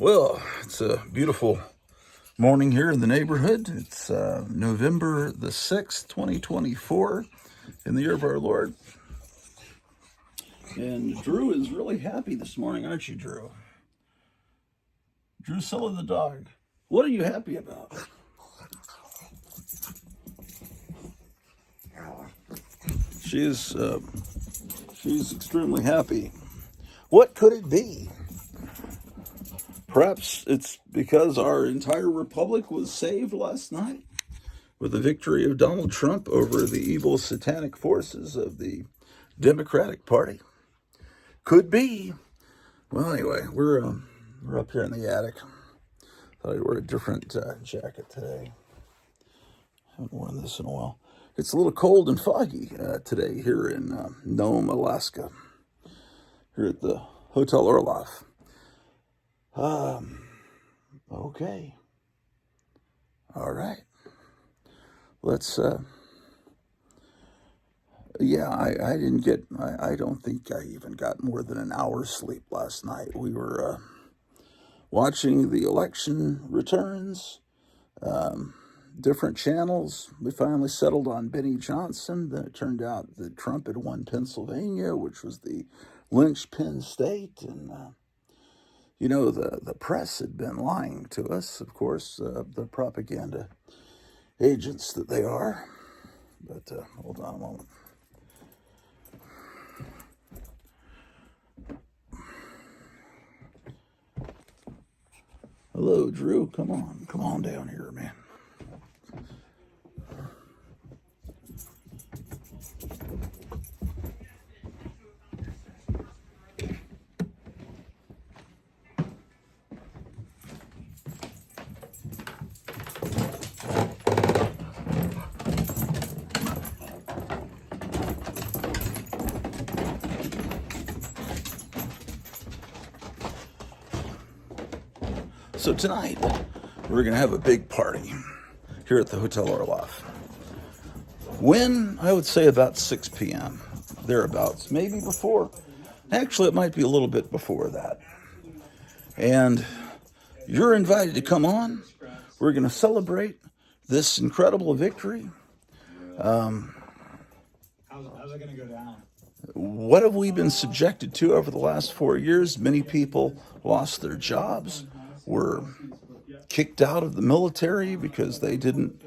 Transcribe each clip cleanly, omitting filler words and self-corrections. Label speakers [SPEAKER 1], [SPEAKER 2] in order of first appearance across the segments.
[SPEAKER 1] Well, it's a beautiful morning here in the neighborhood. It's November the 6th, 2024, in the year of our Lord. And Drew is really happy this morning, aren't you, Drew? Drusilla the dog. What are you happy about? She's extremely happy. What could it be? Perhaps it's because our entire republic was saved last night with the victory of Donald Trump over the evil satanic forces of the Democratic Party. Could be. Well, anyway, we're up here in the attic. Thought I'd wear a different jacket today. Haven't worn this in a while. It's a little cold and foggy today here in Nome, Alaska. Here at the Hotel Orloff. Okay. All right. Let's, I didn't get, I don't think I even got more than an hour's sleep last night. We were watching the election returns, different channels. We finally settled on Benny Johnson. Then it turned out that Trump had won Pennsylvania, which was the linchpin state, and the press had been lying to us, of course, the propaganda agents that they are. But hold on a moment. Hello, Drew. Come on down here, man. So tonight, we're going to have a big party here at the Hotel Orloff. When? I would say about 6 p.m., thereabouts, maybe before. Actually, it might be a little bit before that. And you're invited to come on. We're going to celebrate this incredible victory.
[SPEAKER 2] How's it going to go down?
[SPEAKER 1] What have we been subjected to over the last 4 years? Many people lost their jobs, were kicked out of the military because they didn't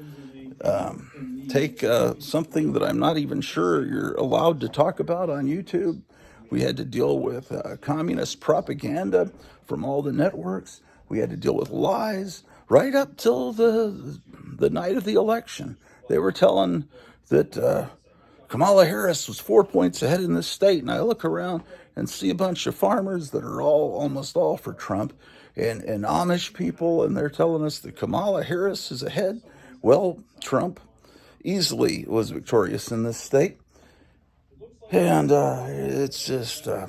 [SPEAKER 1] take something that I'm not even sure you're allowed to talk about on YouTube. We had to deal with communist propaganda from all the networks. We had to deal with lies right up till the night of the election. They were telling that Kamala Harris was 4 points ahead in this state, and I look around and see a bunch of farmers that are almost all for Trump, and Amish people, and they're telling us that Kamala Harris is ahead. Well, Trump easily was victorious in this state, and it's just, I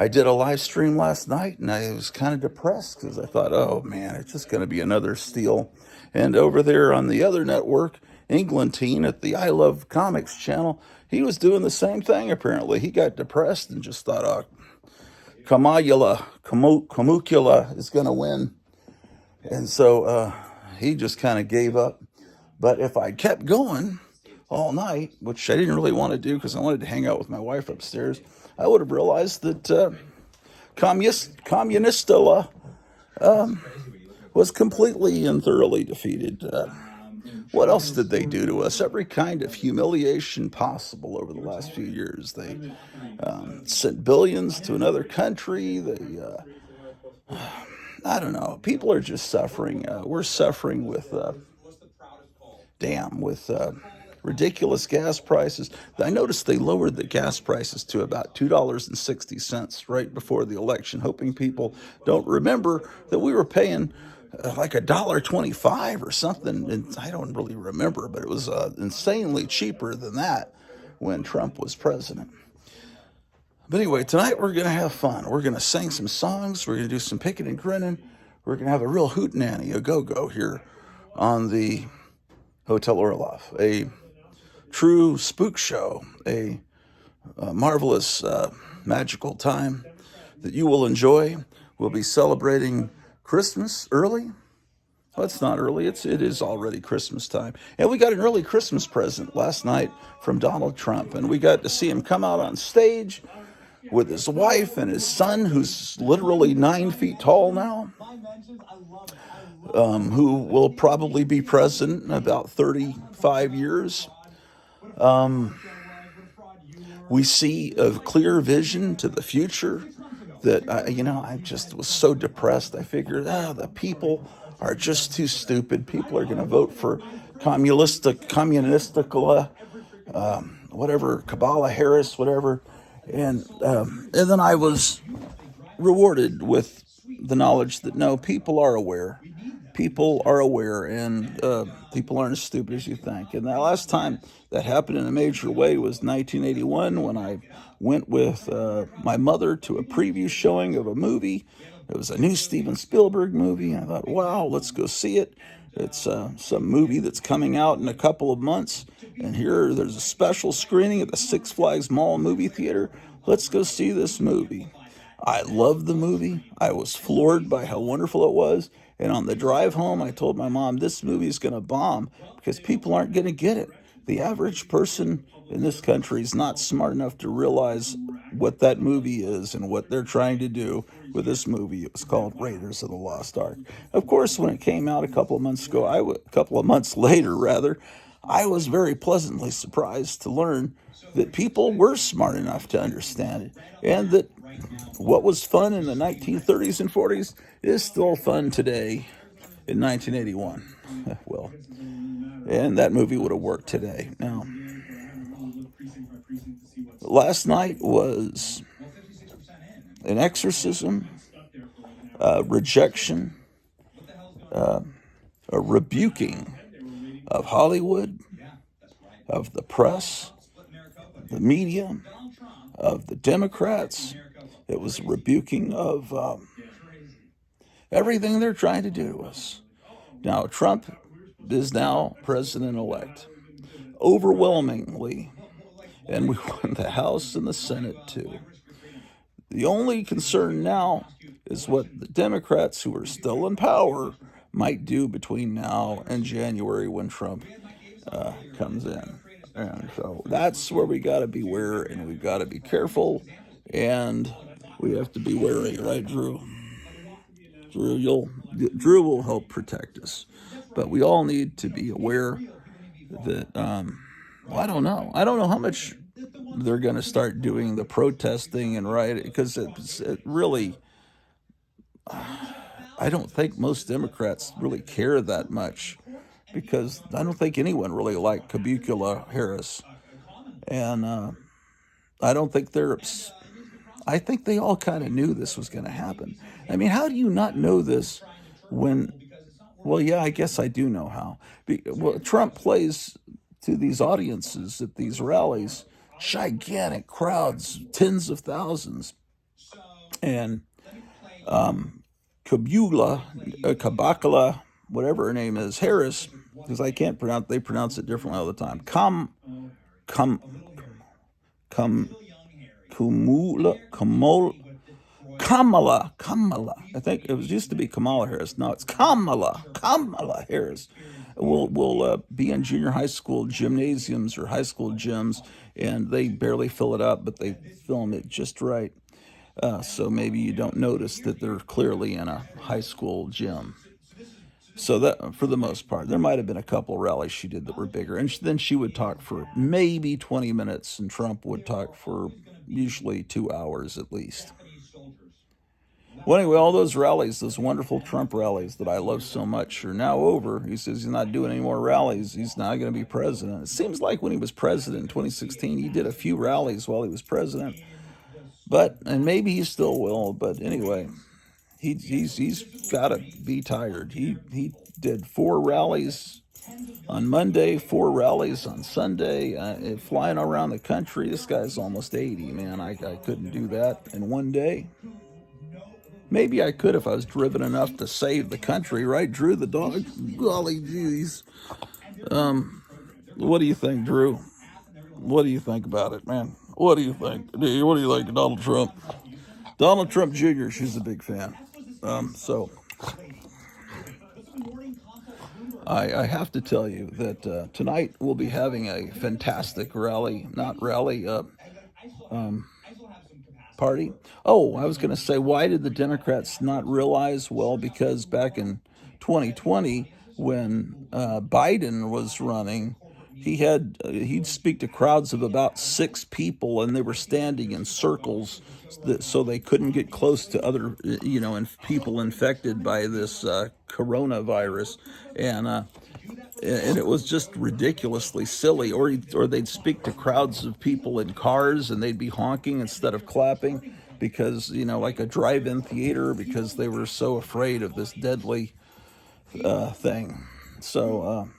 [SPEAKER 1] did a live stream last night, and I was kind of depressed because I thought, oh man, it's just going to be another steal. And over there on the other network, Englantine at the I Love Comics channel, he was doing the same thing apparently. He got depressed and just thought, oh, Kamukula is going to win. And so he just kind of gave up. But if I kept going all night, which I didn't really want to do because I wanted to hang out with my wife upstairs, I would have realized that Communistilla was completely and thoroughly defeated. What else did they do to us? Every kind of humiliation possible over the last few years. They sent billions to another country. I don't know. People are just suffering. We're suffering with ridiculous gas prices. I noticed they lowered the gas prices to about $2.60 right before the election, hoping people don't remember that we were paying like $1.25 or something. And I don't really remember, but it was insanely cheaper than that when Trump was president. But anyway, tonight we're going to have fun. We're going to sing some songs. We're going to do some picking and grinning. We're going to have a real hootenanny, a go-go here on the Hotel Orloff, a true spook show, a marvelous, magical time that you will enjoy We'll be celebrating Christmas early. Well, it's not early. It is already Christmas time. And we got an early Christmas present last night from Donald Trump. And we got to see him come out on stage with his wife and his son, who's literally 9 feet tall now, who will probably be president in about 35 years. We see a clear vision to the future that, I just was so depressed. I figured, the people are just too stupid. People are going to vote for communistic, whatever, Kamala Harris, whatever. And then I was rewarded with the knowledge that no, people are aware. People are aware, and people aren't as stupid as you think. And the last time that happened in a major way was 1981 when I went with my mother to a preview showing of a movie. It was a new Steven Spielberg movie. I thought, wow, let's go see it. It's some movie that's coming out in a couple of months. And there's a special screening at the Six Flags Mall movie theater. Let's go see this movie. I loved the movie. I was floored by how wonderful it was. And on the drive home, I told my mom, this movie is going to bomb because people aren't going to get it. The average person in this country is not smart enough to realize what that movie is and what they're trying to do with this movie. It was called Raiders of the Lost Ark. Of course, when it came out a couple of months later, I was very pleasantly surprised to learn that people were smart enough to understand it, and that what was fun in the 1930s and 40s is still fun today in 1981. Well, and that movie would have worked today. Now, last night was an exorcism, rejection, a rebuking of Hollywood, of the press, the media, of the Democrats. It was a rebuking of everything they're trying to do to us. Now, Trump is now president-elect, overwhelmingly, and we won the House and the Senate too. The only concern now is what the Democrats, who are still in power, might do between now and January when Trump comes in. And so that's where we got to beware, and we've got to be careful, and we have to be wary, right, Drew? Drew will help protect us, but we all need to be aware that I don't know how much they're going to start doing the protesting and rioting, because it really, I don't think most Democrats really care that much, because I don't think anyone really liked Kamala Harris, and I don't think I think they all kind of knew this was going to happen. I mean, how do you not know this when? Well, yeah, I guess I do know how. Trump plays to these audiences at these rallies, gigantic crowds, tens of thousands, and Kabakala, whatever her name is, Harris, because I can't pronounce, they pronounce it differently all the time. Kamala. I think it used to be Kamala Harris. Now it's Kamala Harris. Will be in junior high school gymnasiums or high school gyms, and they barely fill it up, but they film it just right. So maybe you don't notice that they're clearly in a high school gym. So that, for the most part, there might have been a couple rallies she did that were bigger, and then she would talk for maybe 20 minutes, and Trump would talk for usually 2 hours at least. Well, anyway, all those rallies, those wonderful Trump rallies that I love so much, are now over. He says he's not doing any more rallies. He's not going to be president. It seems like when he was president in 2016, he did a few rallies while he was president, and maybe he still will. But anyway, he's got to be tired. He did 4 rallies on Monday, 4 rallies on Sunday, flying around the country. This guy's almost 80, man. I couldn't do that in one day. Maybe I could if I was driven enough to save the country, right, Drew the dog? Golly jeez. What do you think, Drew? What do you think about it, man? What do you think? What do you think of Donald Trump? Donald Trump Jr., she's a big fan. So I have to tell you that tonight we'll be having a fantastic rally, not rally, party. Oh, I was going to say, why did the Democrats not realize? Well, because back in 2020, when Biden was running, he'd speak to crowds of about 6 people, and they were standing in circles, so they couldn't get close to other, people infected by this coronavirus, and it was just ridiculously silly. Or they'd speak to crowds of people in cars, and they'd be honking instead of clapping, because like a drive-in theater, because they were so afraid of this deadly thing. So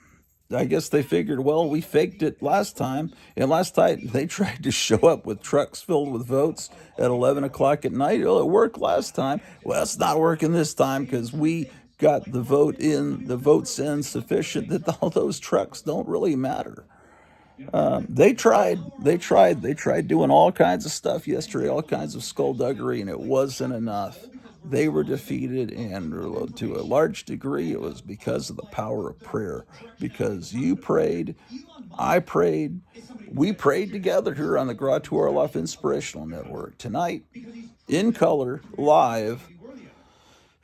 [SPEAKER 1] I guess they figured, well, we faked it last time, and last time they tried to show up with trucks filled with votes at 11 o'clock at night. Well, it worked last time. Well, it's not working this time, because we got the votes in sufficient that all those trucks don't really matter. They tried doing all kinds of stuff yesterday, all kinds of skullduggery, and it wasn't enough. They were defeated, and to a large degree, it was because of the power of prayer. Because you prayed, I prayed, we prayed together here on the Gratu Orloff Inspirational Network. Tonight, in color, live,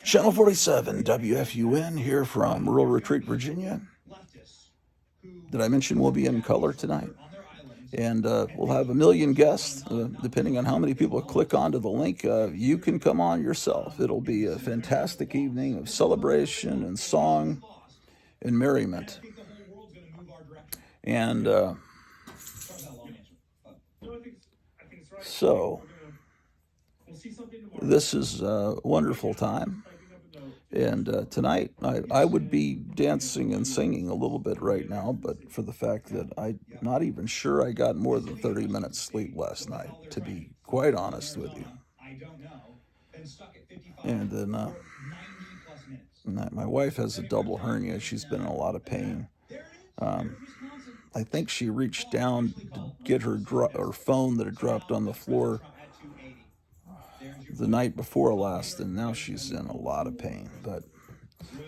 [SPEAKER 1] Channel 47, WFUN, here from Rural Retreat, Virginia. Did I mention we'll be in color tonight? And we'll have a million guests, depending on how many people click onto the link. You can come on yourself. It'll be a fantastic evening of celebration and song and merriment. And so this is a wonderful time. And tonight, I would be dancing and singing a little bit right now, but for the fact that I'm not even sure I got more than 30 minutes sleep last night, to be quite honest with you. And then my wife has a double hernia. She's been in a lot of pain. I think she reached down to get her phone that had dropped on the floor the night before last, and now she's in a lot of pain. But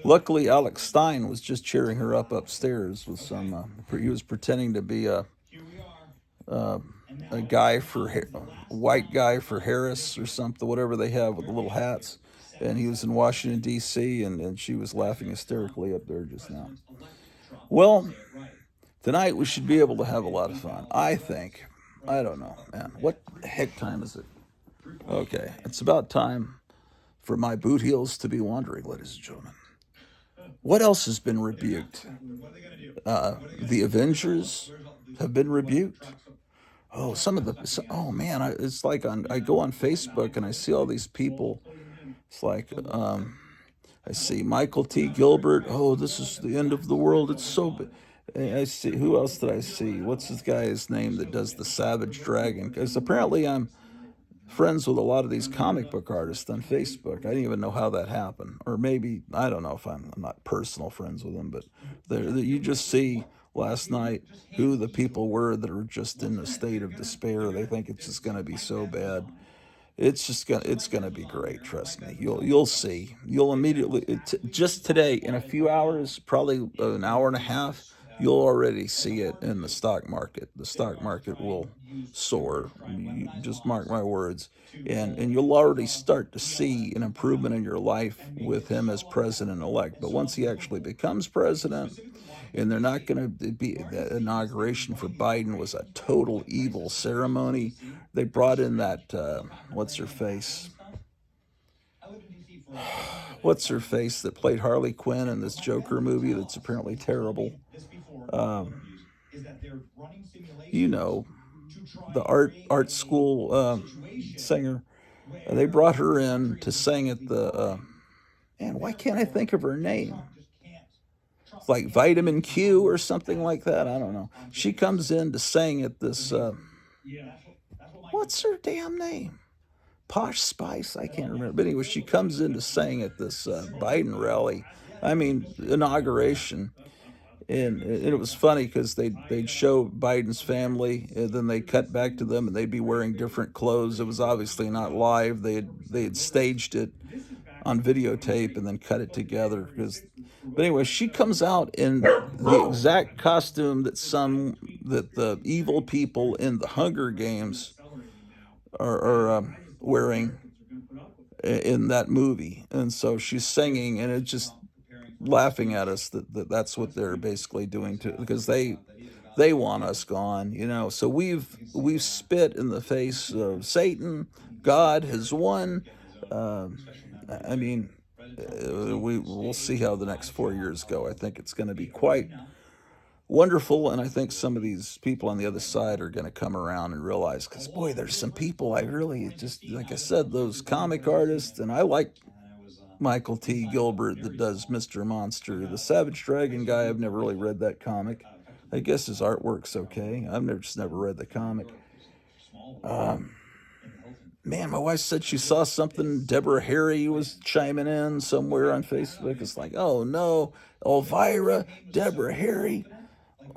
[SPEAKER 1] luckily, Alex Stein was just cheering her up upstairs with some. He was pretending to be a guy for a white guy for Harris or something, whatever they have with the little hats. And he was in Washington D.C. and she was laughing hysterically up there just now. Well, tonight we should be able to have a lot of fun, I think. I don't know, man. What the heck time is it? Okay, it's about time for my boot heels to be wandering, ladies and gentlemen. What else has been rebuked? The Avengers have been rebuked. Oh, oh man, it's like I go on Facebook and I see all these people. It's like, I see Michael T. Gilbert. Oh, this is the end of the world. It's so big. I see, who else did I see? What's this guy's name that does the Savage Dragon? Because apparently I'm friends with a lot of these comic book artists on Facebook. I didn't even know how that happened. Or maybe, I don't know if I'm not personal friends with them, but you just see last night who the people were that are just in a state of despair. They think it's just going to be so bad. It's going to be great. Trust me. You'll see. You'll immediately, just today, in a few hours, probably an hour and a half, you'll already see it in the stock market. The stock market will soar. You just mark my words. And you'll already start to see an improvement in your life with him as president-elect. But once he actually becomes president, and they're not going to be, the inauguration for Biden was a total evil ceremony. They brought in that, what's her face that played Harley Quinn in this Joker movie that's apparently terrible. You know, the art school singer. They brought her in to sing at the, man, why can't I think of her name? It's like Vitamin Q or something like that. I don't know. She comes in to sing at this, what's her damn name? Posh Spice? I can't remember. But anyway, she comes in to sing at this Biden rally. I mean, inauguration. And it was funny because they'd show Biden's family, and then they cut back to them, and they'd be wearing different clothes. It was obviously not live. They had staged it, on videotape and then cut it together. But anyway, she comes out in the exact costume that the evil people in the Hunger Games are wearing in that movie, and so she's singing, and it's just laughing at us that's what they're basically doing to because they want us gone, So we've spit in the face of Satan. God has won. Um, I mean, we'll see how the next 4 years go. I think it's going to be quite wonderful, and I think some of these people on the other side are going to come around and realize, because boy, there's some people I really just, like I said, those comic artists, and I like Michael T. Gilbert that does Mr. Monster. The Savage Dragon guy, I've never really read that comic. I guess his artwork's okay. Just never read the comic. Man, my wife said she saw something. Deborah Harry was chiming in somewhere on Facebook. It's like, oh no, Elvira, Deborah Harry,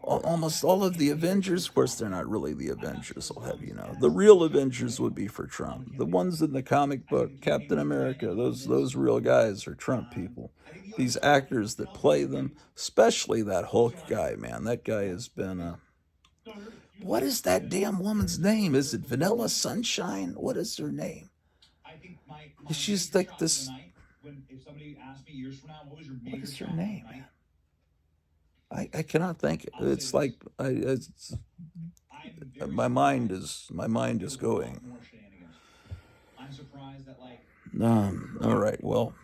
[SPEAKER 1] almost all of the Avengers. Of course, they're not really the Avengers. I'll have you know, the real Avengers would be for Trump. The ones in the comic book, Captain America, those real guys are Trump people. These actors that play them, especially that Hulk guy, man, that guy has been. What is that damn woman's name? Is it Vanilla Sunshine? What is her name? She's like this. What is her name, man? I cannot think. It's like my mind is going. All right. Well,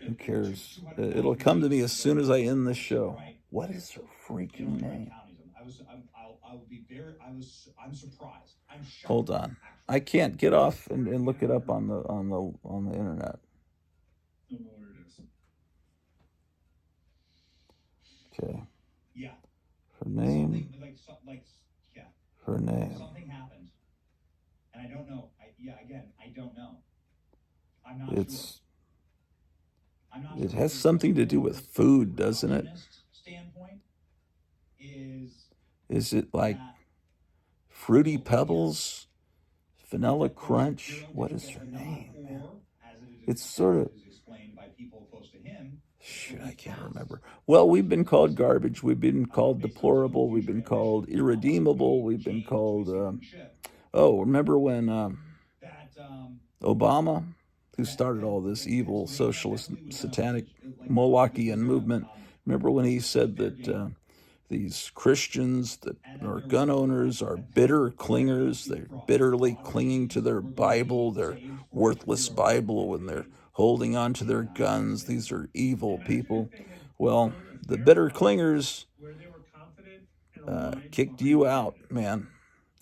[SPEAKER 1] who cares? It'll come to me as soon as I end this show. What is her freaking name? Hold on. I can't get off and look it up on the internet. Okay. Her name. Her name. Something happened, and I don't know. I don't know. I'm not sure. It has something to do with food, doesn't it? Is it like Fruity Pebbles, Vanilla Crunch? What is her name, man? It's sort of. Shoot, I can't remember. Well, we've been called garbage. We've been called deplorable. We've been called irredeemable. We've been called. Remember when Obama, who started all this evil socialist satanic Molochian movement, remember when he said that these Christians that are gun owners are bitter clingers? They're bitterly clinging to their Bible, their worthless Bible, when they're holding on to their guns. These are evil people. Well, the bitter clingers kicked you out, man.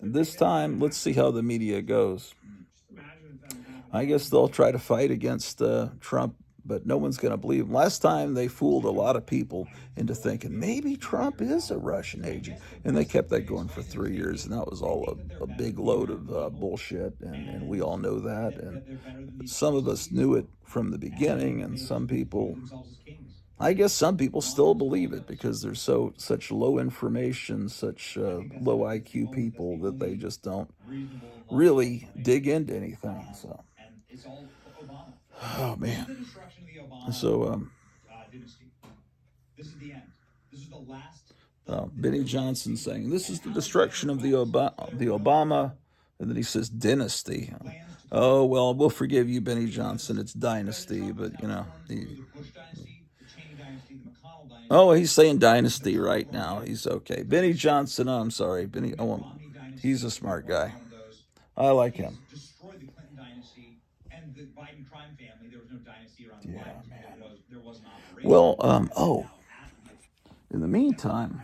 [SPEAKER 1] And this time, let's see how the media goes. I guess they'll try to fight against Trump, but no one's going to believe him. Last time, they fooled a lot of people into thinking maybe Trump is a Russian agent, and they kept that going for 3 years, and that was all a big load of bullshit, and we all know that. And some of us knew it from the beginning, and I guess some people still believe it because they're such low information, such low IQ people that they just don't really dig into anything. So, oh man. So, Benny Johnson saying this is the destruction of the Obama, and then he says dynasty. Oh well, we'll forgive you, Benny Johnson. It's dynasty, but he's saying dynasty right now. He's okay. Benny Johnson. Oh, I'm sorry, Benny. He's a smart guy. I like him. Yeah, man. Well, in the meantime,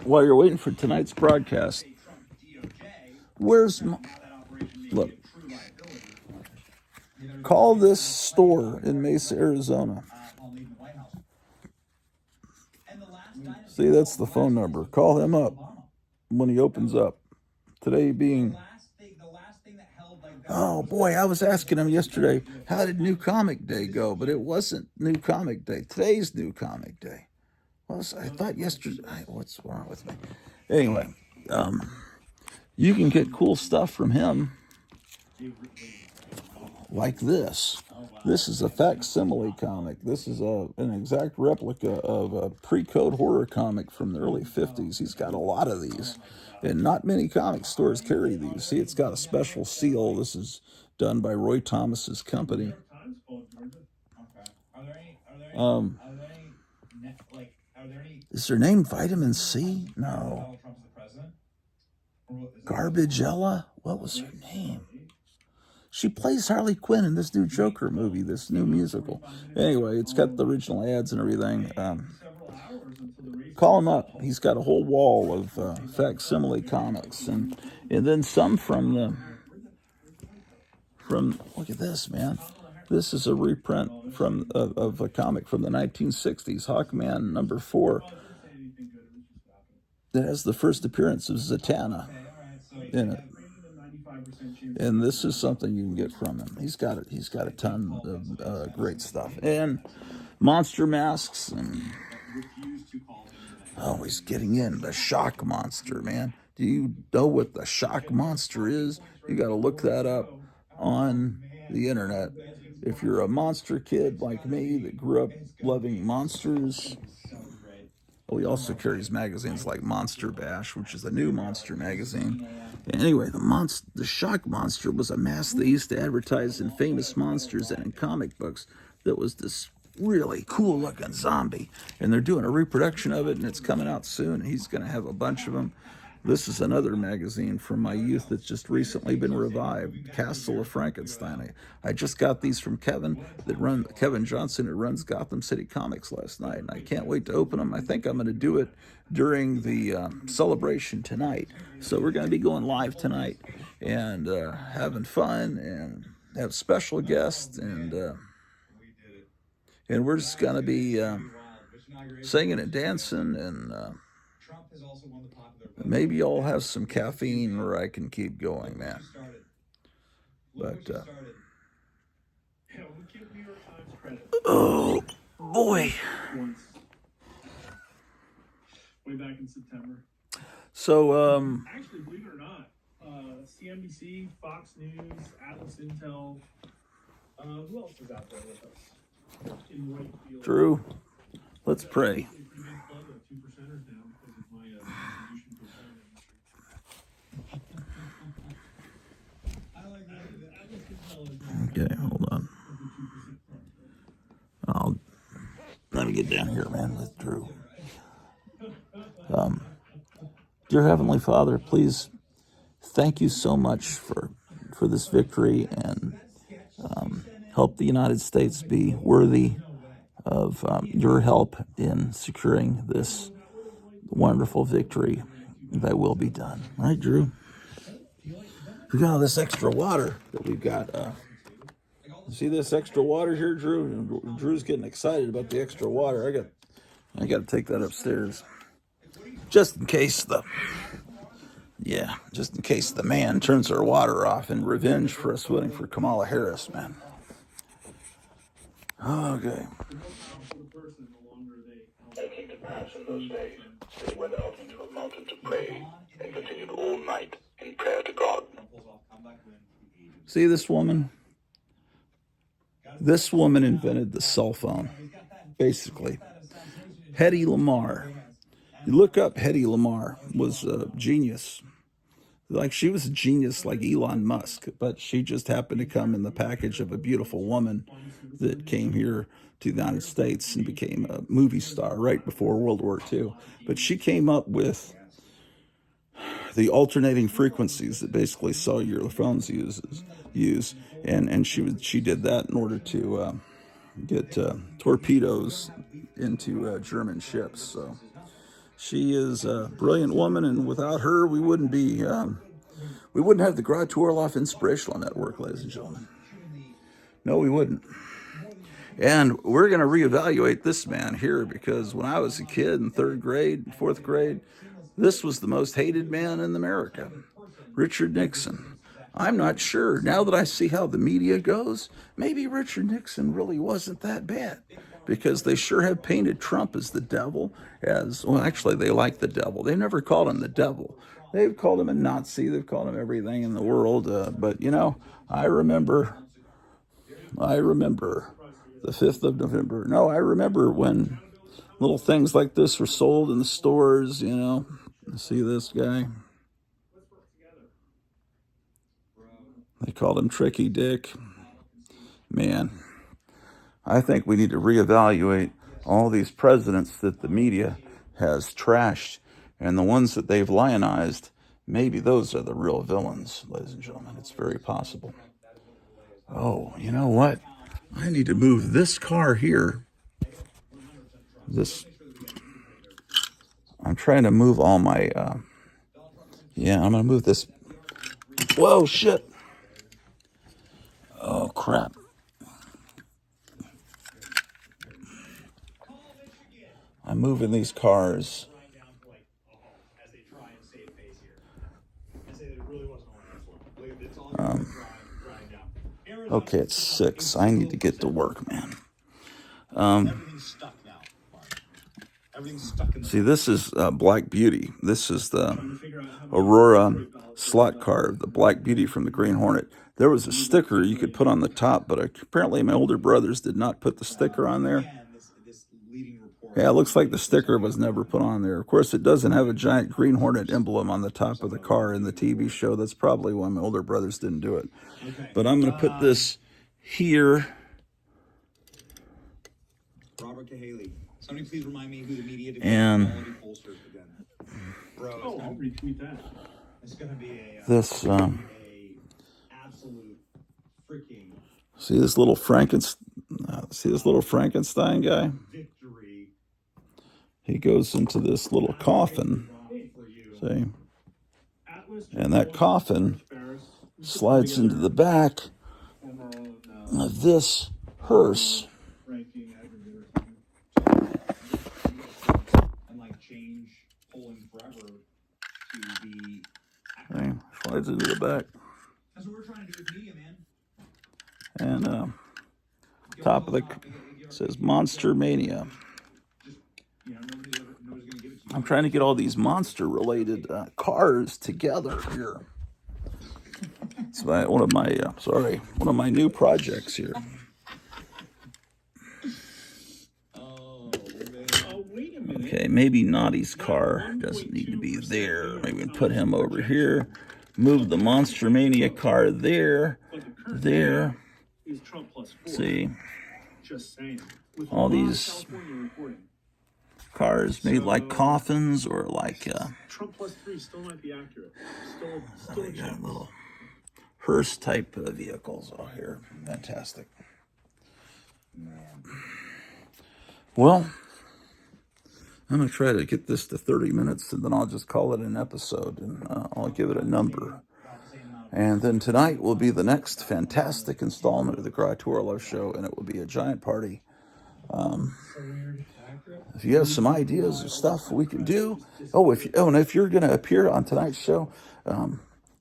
[SPEAKER 1] while you're waiting for tonight's broadcast, look, call this store in Mesa, Arizona. See, that's the phone number. Call him up when he opens up. Today being... Oh boy, I was asking him yesterday, how did New Comic Day go? But it wasn't New Comic Day. Today's New Comic Day. I thought yesterday... What's wrong with me? Anyway, you can get cool stuff from him. like this. This is a facsimile comic. This is an exact replica of a pre-code horror comic from the early 50s. He's got a lot of these, and not many comic stores carry these. See, it's got a special seal. This is done by Roy Thomas's company. Is her name Vitamin C? No. Garbagella? What was her name? She plays Harley Quinn in this new Joker movie, this new musical. Anyway, it's got the original ads and everything. Call him up. He's got a whole wall of facsimile comics, and then some from look at this, man. This is a reprint of a comic from the 1960s, Hawkman #4. That has the first appearance of Zatanna in it. And this is something you can get from him. He's got it. He's got a ton of great stuff and monster masks. And oh, he's getting in the shock monster, man. Do you know what the shock monster is? You got to look that up on the internet. If you're a monster kid like me that grew up loving monsters. Oh, he also carries magazines like Monster Bash, which is a new monster magazine. Anyway, the shock monster was a mask they used to advertise in famous monsters and in comic books that was this really cool looking zombie. And they're doing a reproduction of it, and it's coming out soon. He's going to have a bunch of them. This is another magazine from my youth that's just recently been revived, Castle of Frankenstein. I just got these from Kevin Johnson, who runs Gotham City Comics, last night, and I can't wait to open them. I think I'm going to do it during the celebration tonight. So we're going to be going live tonight and having fun and have special guests, and we're just going to be singing and dancing, and maybe I'll have some caffeine where I can keep going, man. But oh boy.
[SPEAKER 2] Way back in September.
[SPEAKER 1] So
[SPEAKER 2] actually, believe it or not, CNBC, Fox News, Atlas Intel. Who else is out there with us? In right field.
[SPEAKER 1] Drew, let's pray. Okay, hold on. Let me get down here, man, with Drew. Dear Heavenly Father, please thank you so much for this victory, and help the United States be worthy of your help in securing this wonderful victory. Thy will be done. All right, Drew? We got all this extra water that we've got. See this extra water here, Drew? Drew's getting excited about the extra water. I got to take that upstairs, just in case the man turns our water off in revenge for us voting for Kamala Harris, man. Okay.
[SPEAKER 3] It came to pass in those days, they went out into a mountain to pray, and continued all night in prayer to God.
[SPEAKER 1] See this woman? This woman invented the cell phone, basically. Hedy Lamarr. You look up Hedy Lamarr, was a genius. Like, she was a genius like Elon Musk, but she just happened to come in the package of a beautiful woman that came here to the United States and became a movie star right before World War II. But she came up with the alternating frequencies that basically cellular phones use, and she did that in order to get torpedoes into German ships. So she is a brilliant woman, and without her, we wouldn't have the Grad to Orloff Inspirational Network, ladies and gentlemen. No, we wouldn't. And we're going to reevaluate this man here, because when I was a kid in third grade, fourth grade, this was the most hated man in America, Richard Nixon. I'm not sure. Now that I see how the media goes, maybe Richard Nixon really wasn't that bad, because they sure have painted Trump as the devil. Actually, they like the devil. They never called him the devil. They've called him a Nazi. They've called him everything in the world. But, I remember I remember the 5th of November. No, I remember when little things like this were sold in the stores, you know. See this guy? They called him Tricky Dick. Man, I think we need to reevaluate all these presidents that the media has trashed, and the ones that they've lionized. Maybe those are the real villains, ladies and gentlemen. It's very possible. Oh, you know what? I need to move this car here. I'm trying to move all my, yeah, I'm going to move this. Whoa, shit. Oh, crap. I'm moving these cars. Okay, it's 6. I need to get to work, man. See, this is Black Beauty. This is the Aurora slot car, the Black Beauty from the Green Hornet. There was a sticker you could put on the top, but apparently my older brothers did not put the sticker on there. Yeah, it looks like the sticker was never put on there. Of course, it doesn't have a giant Green Hornet emblem on the top of the car in the TV show. That's probably why my older brothers didn't do it. But I'm going to put this here.
[SPEAKER 4] Robert Cahaley. Somebody please remind me who the media
[SPEAKER 1] And
[SPEAKER 4] quality pollsters again. Bro,
[SPEAKER 2] Oh, I'll retweet that.
[SPEAKER 4] it's gonna be a
[SPEAKER 1] this.
[SPEAKER 4] absolute freaking
[SPEAKER 1] See this little Frankenstein guy?
[SPEAKER 4] victory.
[SPEAKER 1] He goes into this little coffin. See? And that coffin slides into the back of this hearse.
[SPEAKER 4] And like change polling forever to be.
[SPEAKER 1] See? Slides into the back.
[SPEAKER 4] That's what we're trying to do with media, man.
[SPEAKER 1] And top of the says Monster Mania. I'm trying to get all these monster related cars together here. It's one of my new projects here. Okay, maybe Naughty's car doesn't need to be there. Maybe we can put him over here. Move the Monster Mania car there. See, all these cars made like coffins or like
[SPEAKER 2] Trump plus 3 still might be accurate.
[SPEAKER 1] they got little hearse type vehicles out here. Fantastic. Well, I'm going to try to get this to 30 minutes, and then I'll just call it an episode, and I'll give it a number. And then tonight will be the next fantastic installment of the Garage to Orloff show, and it will be a giant party. If you have some ideas of stuff we can do, and if you're going to appear on tonight's show,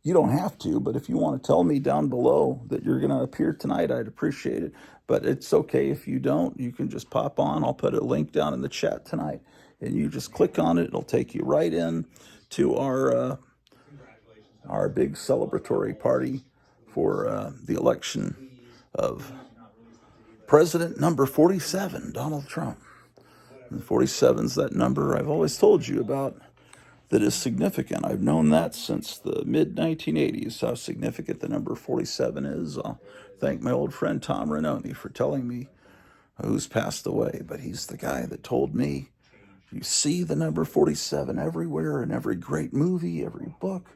[SPEAKER 1] you don't have to, but if you want to tell me down below that you're going to appear tonight, I'd appreciate it. But it's okay if you don't. You can just pop on. I'll put a link down in the chat tonight, and you just click on it. It'll take you right in to our big celebratory party for the election of President number 47, Donald Trump. And 47 is that number I've always told you about that is significant. I've known that since the mid-1980s, how significant the number 47 is. I'll thank my old friend Tom Ranoni for telling me who's passed away, but he's the guy that told me, you see the number 47 everywhere in every great movie, every book.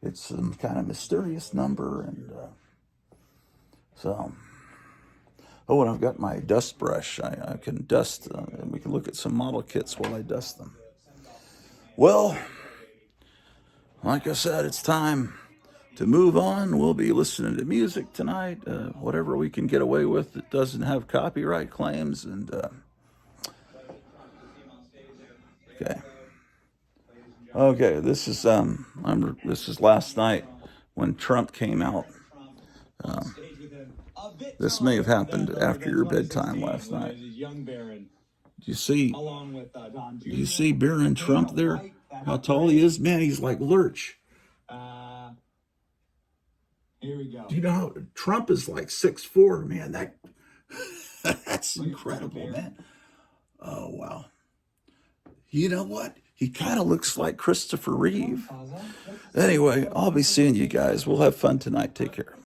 [SPEAKER 1] It's some kind of mysterious number, and so... Oh, and I've got my dust brush. I can dust, and we can look at some model kits while I dust them. Well, like I said, it's time to move on. We'll be listening to music tonight, whatever we can get away with that doesn't have copyright claims. And okay, this is last night when Trump came out. This may have happened after your bedtime last night. Do you see Baron Trump there? How tall he is? Man, he's like Lurch.
[SPEAKER 4] Here we go.
[SPEAKER 1] You know, Trump is like 6'4", man. That's incredible, man. Oh, wow. You know what? He kind of looks like Christopher Reeve. Anyway, I'll be seeing you guys. We'll have fun tonight. Take care.